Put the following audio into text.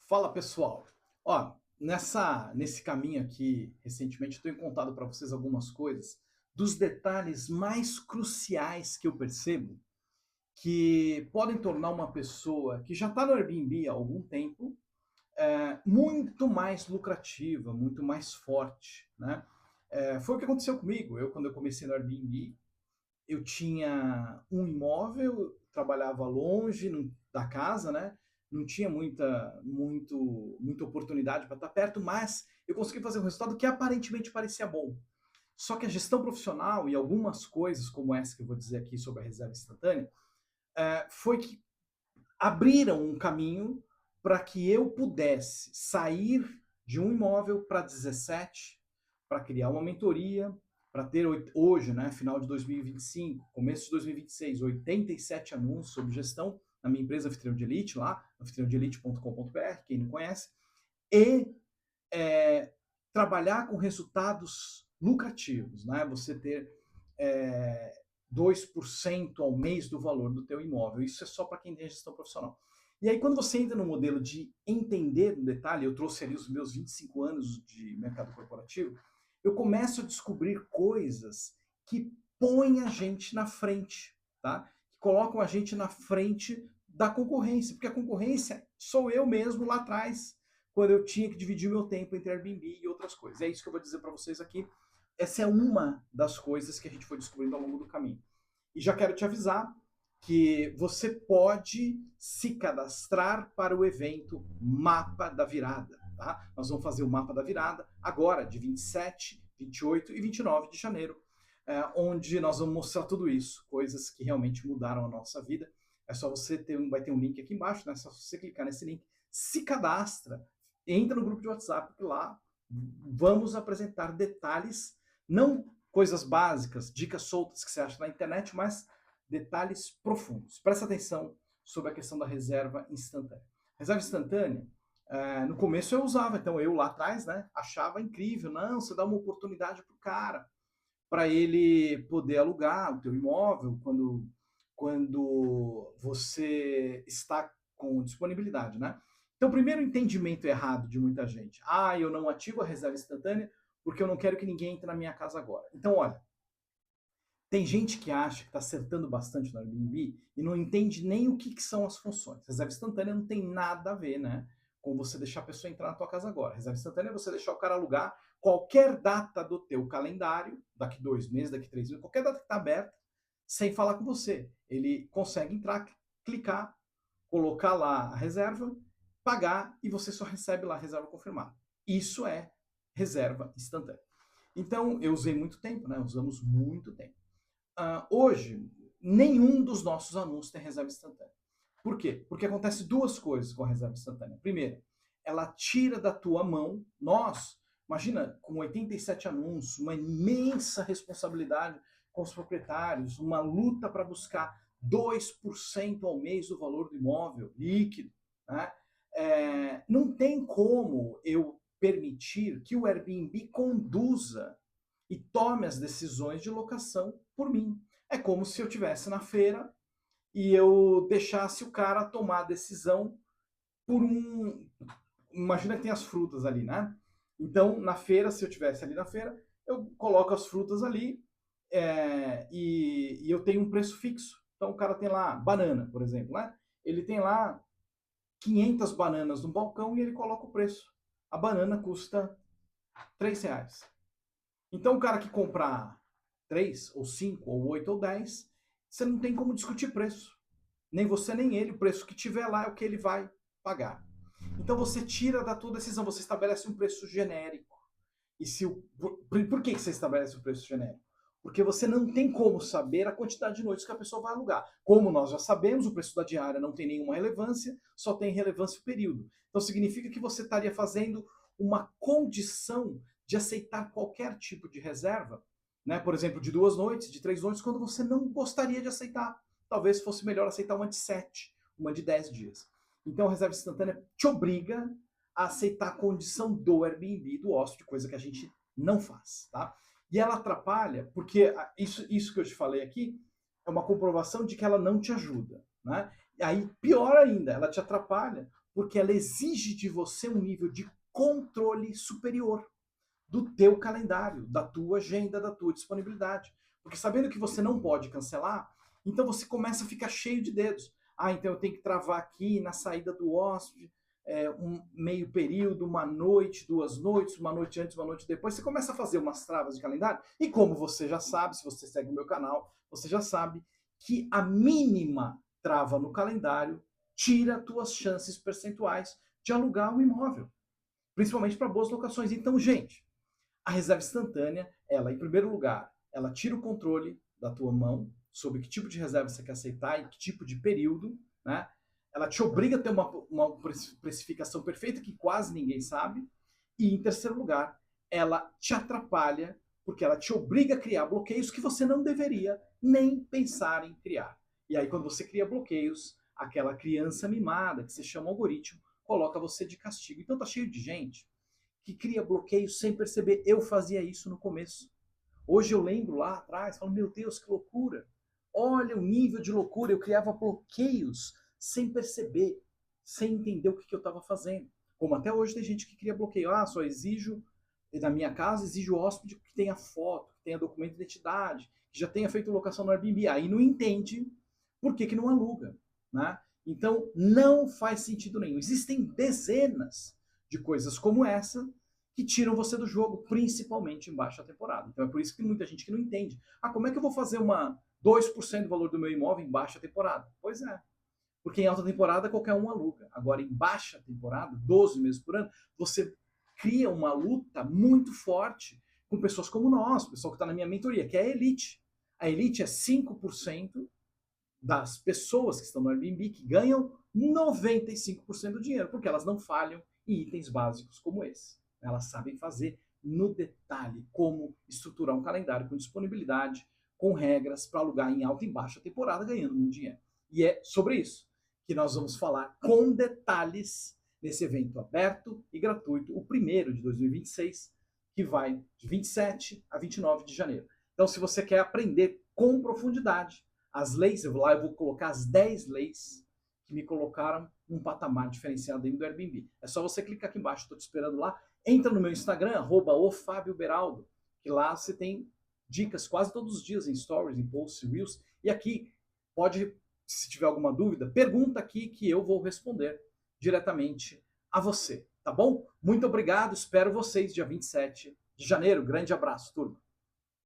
Fala pessoal, ó, nesse caminho aqui, recentemente eu tenho contado para vocês algumas coisas dos detalhes mais cruciais que eu percebo que podem tornar uma pessoa que já está no Airbnb há algum tempo muito mais lucrativa, muito mais forte, né? Foi o que aconteceu comigo. Quando eu comecei no Airbnb, eu tinha um imóvel, trabalhava longe da casa, né? Não tinha muita oportunidade para estar perto, mas eu consegui fazer um resultado que aparentemente parecia bom. Só que a gestão profissional e algumas coisas, como essa que eu vou dizer aqui sobre a reserva instantânea, foi que abriram um caminho para que eu pudesse sair de um imóvel para 17, para criar uma mentoria, para ter hoje, né, final de 2025, começo de 2026, 87 anúncios sobre gestão na minha empresa Anfitrião de Elite, lá, anfitriãodeelite.com.br, quem não conhece, e é, trabalhar com resultados lucrativos, né? Você ter é, 2% ao mês do valor do teu imóvel. Isso é só para quem tem gestão profissional. E aí, quando você entra no modelo de entender no detalhe, eu trouxe ali os meus 25 anos de mercado corporativo, eu começo a descobrir coisas que põem a gente na frente, tá? Que colocam a gente na frente da concorrência, porque a concorrência sou eu mesmo lá atrás, quando eu tinha que dividir o meu tempo entre Airbnb e outras coisas. É isso que eu vou dizer para vocês aqui. Essa é uma das coisas que a gente foi descobrindo ao longo do caminho. E já quero te avisar que você pode se cadastrar para o evento Mapa da Virada. Tá? Nós vamos fazer o Mapa da Virada agora, de 27, 28 e 29 de janeiro, onde nós vamos mostrar tudo isso, coisas que realmente mudaram a nossa vida. É só você vai ter um link aqui embaixo, né? É só você clicar nesse link, se cadastra, entra no grupo de WhatsApp, que lá vamos apresentar detalhes, não coisas básicas, dicas soltas que você acha na internet, mas detalhes profundos. Presta atenção sobre a questão da reserva instantânea. Reserva instantânea, no começo eu usava, então eu lá atrás, né, achava incrível, não, você dá uma oportunidade pro cara, para ele poder alugar o teu imóvel quando você está com disponibilidade, né? Então, o primeiro entendimento errado de muita gente, eu não ativo a reserva instantânea porque eu não quero que ninguém entre na minha casa agora. Então, olha, tem gente que acha que está acertando bastante no Airbnb e não entende nem o que são as funções. Reserva instantânea não tem nada a ver, né, com você deixar a pessoa entrar na tua casa agora. Reserva instantânea é você deixar o cara alugar qualquer data do teu calendário, daqui 2 meses, daqui 3 meses, qualquer data que está aberta, sem falar com você. Ele consegue entrar, clicar, colocar lá a reserva, pagar e você só recebe lá a reserva confirmada. Isso é reserva instantânea. Então, eu usei muito tempo, né? Usamos muito tempo. Hoje, nenhum dos nossos anúncios tem reserva instantânea. Por quê? Porque acontece duas coisas com a reserva instantânea. Primeiro, ela tira da tua mão, imagina, com 87 anúncios, uma imensa responsabilidade com os proprietários, uma luta para buscar 2% ao mês do valor do imóvel líquido, né? Não tem como eu permitir que o Airbnb conduza e tome as decisões de locação por mim. É como se eu estivesse na feira e eu deixasse o cara tomar a decisão por um. Imagina que tem as frutas ali, né? Então, na feira, se eu estivesse ali na feira, eu coloco as frutas ali e eu tenho um preço fixo. Então, o cara tem lá banana, por exemplo, né? Ele tem lá 500 bananas no balcão e ele coloca o preço. A banana custa R$ 3. Então, o cara que comprar 3, ou 5, ou 8, ou 10, você não tem como discutir preço. Nem você, nem ele. O preço que tiver lá é o que ele vai pagar. Então, você tira da tua decisão, você estabelece um preço genérico. E se o, por que você estabelece o preço genérico? Porque você não tem como saber a quantidade de noites que a pessoa vai alugar. Como nós já sabemos, o preço da diária não tem nenhuma relevância, só tem relevância o período. Então significa que você estaria fazendo uma condição de aceitar qualquer tipo de reserva, né? Por exemplo, de 2 noites, de 3 noites, quando você não gostaria de aceitar. Talvez fosse melhor aceitar uma de 7, uma de 10 dias. Então a reserva instantânea te obriga a aceitar a condição do Airbnb, do hóspede, coisa que a gente não faz, tá? E ela atrapalha, porque isso que eu te falei aqui é uma comprovação de que ela não te ajuda, né? E aí, pior ainda, ela te atrapalha, Porque ela exige de você um nível de controle superior do teu calendário, da tua agenda, da tua disponibilidade. Porque sabendo que você não pode cancelar, então você começa a ficar cheio de dedos. Ah, então eu tenho que travar aqui na saída do hóspede, um meio período, uma noite, 2 noites, uma noite antes, uma noite depois. Você começa a fazer umas travas de calendário. E como você já sabe, se você segue o meu canal, você já sabe que a mínima trava no calendário tira tuas chances percentuais de alugar um imóvel, principalmente para boas locações. Então, gente, a reserva instantânea, ela, em primeiro lugar, ela tira o controle da tua mão sobre que tipo de reserva você quer aceitar e que tipo de período, né? Ela te obriga a ter uma precificação perfeita que quase ninguém sabe. E, em terceiro lugar, ela te atrapalha porque ela te obriga a criar bloqueios que você não deveria nem pensar em criar. E aí, quando você cria bloqueios, aquela criança mimada, que se chama algoritmo, coloca você de castigo. Então tá cheio de gente que cria bloqueios sem perceber. Eu fazia isso no começo. Hoje eu lembro lá atrás, falo, meu Deus, que loucura. Olha o nível de loucura. Eu criava bloqueios sem perceber, sem entender o que eu estava fazendo. Como até hoje tem gente que cria bloqueio. Ah, só exijo, na minha casa, exijo o hóspede que tenha foto, que tenha documento de identidade, que já tenha feito locação no Airbnb. Aí não entende por que não aluga, né? Então, não faz sentido nenhum. Existem dezenas de coisas como essa que tiram você do jogo, principalmente em baixa temporada. Então é por isso que muita gente que não entende. Ah, como é que eu vou fazer uma 2% do valor do meu imóvel em baixa temporada? Pois é, porque em alta temporada qualquer um aluga. Agora, em baixa temporada, 12 meses por ano, você cria uma luta muito forte com pessoas como nós, o pessoal que está na minha mentoria, que é a elite. A elite é 5% das pessoas que estão no Airbnb que ganham 95% do dinheiro, porque elas não falham em itens básicos como esse. Elas sabem fazer no detalhe como estruturar um calendário com disponibilidade, com regras para alugar em alta e baixa temporada, ganhando muito dinheiro. E é sobre isso que nós vamos falar com detalhes nesse evento aberto e gratuito, o primeiro de 2026, que vai de 27 a 29 de janeiro. Então, se você quer aprender com profundidade as leis, eu vou colocar as 10 leis que me colocaram num patamar diferenciado dentro do Airbnb. É só você clicar aqui embaixo, estou te esperando lá. Entra no meu Instagram, @ofabioberaldo, que lá você tem dicas quase todos os dias em stories, em posts, reels. E aqui, pode, se tiver alguma dúvida, pergunta aqui que eu vou responder diretamente a você, tá bom? Muito obrigado, espero vocês dia 27 de janeiro. Grande abraço, turma.